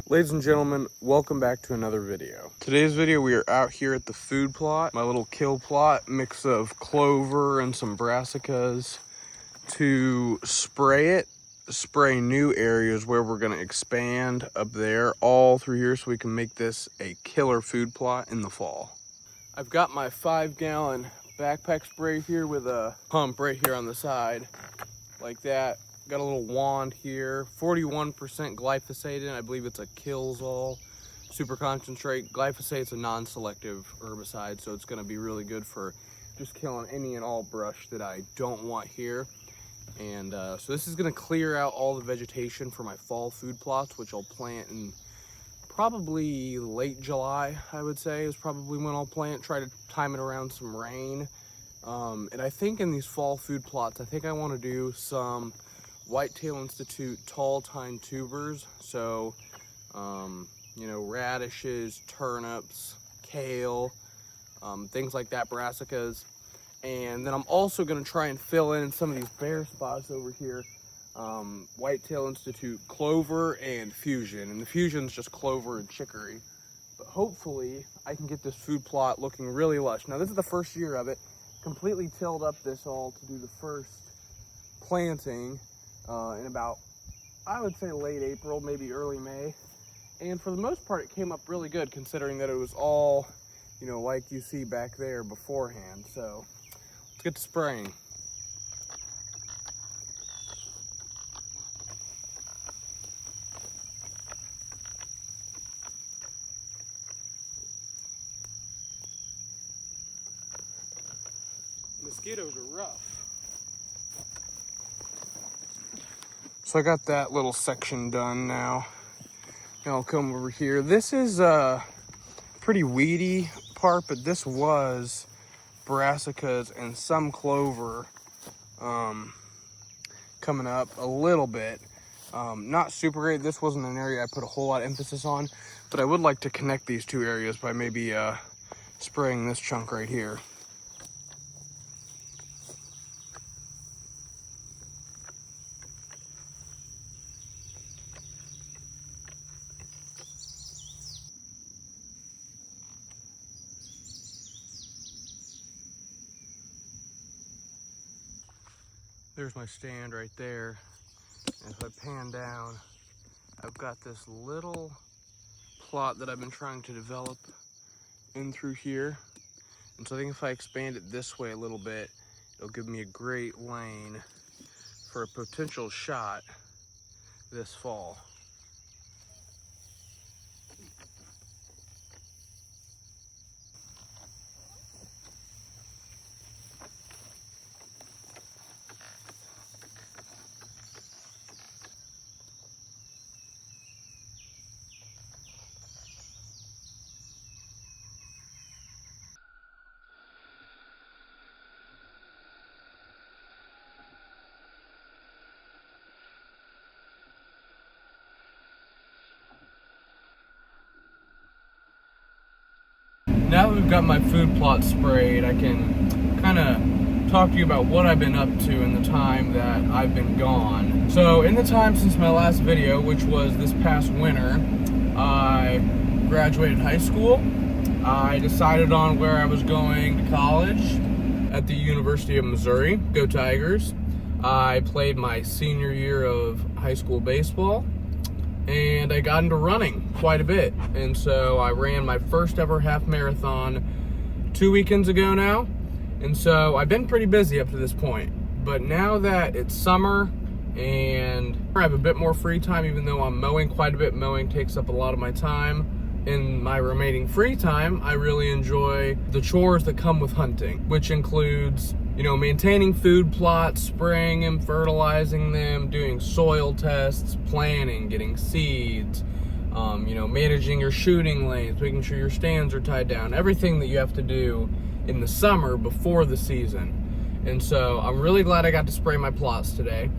Ladies and gentlemen, welcome back to another video. Today's video, we are out here at the food plot, my little kill plot, mix of clover and some brassicas to spray new areas where we're gonna expand up there all through here so we can make this a killer food plot in the fall. I've got my 5-gallon backpack spray here with a pump right here on the side, like that. Got a little wand here, 41% glyphosate in. I believe it's a Kills-All super concentrate. Glyphosate's a non-selective herbicide, so it's gonna be really good for just killing any and all brush that I don't want here. And so this is gonna clear out all the vegetation for my fall food plots, which I'll plant in probably late July, I would say, is probably when I'll plant. Try to time it around some rain. And I think in these fall food plots, I think I wanna do some Whitetail Institute tall tine tubers, so you know, radishes, turnips, kale, things like that, brassicas. And then I'm also going to try and fill in some of these bare spots over here, Whitetail Institute clover and fusion, and the fusion's just clover and chicory. But hopefully I can get this food plot looking really lush. Now this is the first year of it. Completely tilled up this all to do the first planting in about, I would say, late April, maybe early May. And for the most part, it came up really good considering that it was all, you know, like you see back there beforehand. So let's get to spraying. Mosquitoes are rough. So I got that little section done now. Now I'll come over here. This is a pretty weedy part, but this was brassicas and some clover coming up a little bit. Not super great. This wasn't an area I put a whole lot of emphasis on, but I would like to connect these two areas by maybe spraying this chunk right here. There's my stand right there. And if I pan down, I've got this little plot that I've been trying to develop in through here. And so I think if I expand it this way a little bit, it'll give me a great lane for a potential shot this fall. Now that we've got my food plot sprayed, I can kind of talk to you about what I've been up to in the time that I've been gone. So in the time since my last video, which was this past winter, I graduated high school. I decided on where I was going to college at the University of Missouri. Go Tigers. I played my senior year of high school baseball. And I got into running quite a bit. And so I ran my first ever half marathon 2 weekends ago now. And so I've been pretty busy up to this point. But now that it's summer and I have a bit more free time, even though I'm mowing quite a bit, mowing takes up a lot of my time. In my remaining free time, I really enjoy the chores that come with hunting, which includes, you know, maintaining food plots, spraying them, fertilizing them, doing soil tests, planting, getting seeds, you know, managing your shooting lanes, making sure your stands are tied down, everything that you have to do in the summer before the season. And so I'm really glad I got to spray my plots today.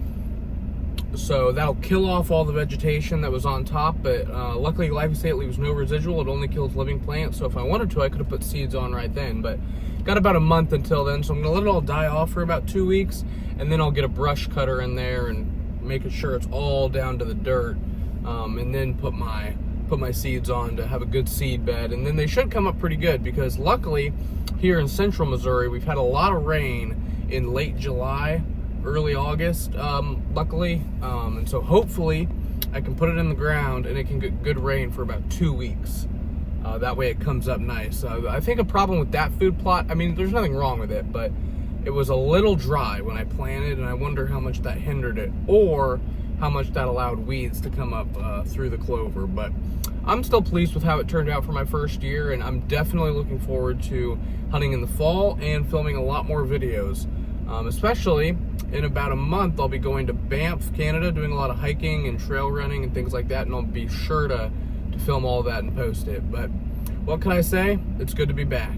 So that'll kill off all the vegetation that was on top, but luckily glyphosate leaves no residual. It only kills living plants, so if I wanted to, I could have put seeds on right then, but got about a month until then, so I'm gonna let it all die off for about 2 weeks, and then I'll get a brush cutter in there and making sure it's all down to the dirt, and then put my put my seeds on to have a good seed bed, and then they should come up pretty good, because luckily here in central Missouri we've had a lot of rain in late July, early August, luckily, and so hopefully I can put it in the ground and it can get good rain for about 2 weeks. That way it comes up nice. I think a problem with that food plot, I mean, there's nothing wrong with it, but it was a little dry when I planted, and I wonder how much that hindered it, or how much that allowed weeds to come up through the clover. But I'm still pleased with how it turned out for my first year, and I'm definitely looking forward to hunting in the fall and filming a lot more videos. Especially in about a month, I'll be going to Banff, Canada, doing a lot of hiking and trail running and things like that, and I'll be sure to film all that and post it. But what can I say? It's good to be back.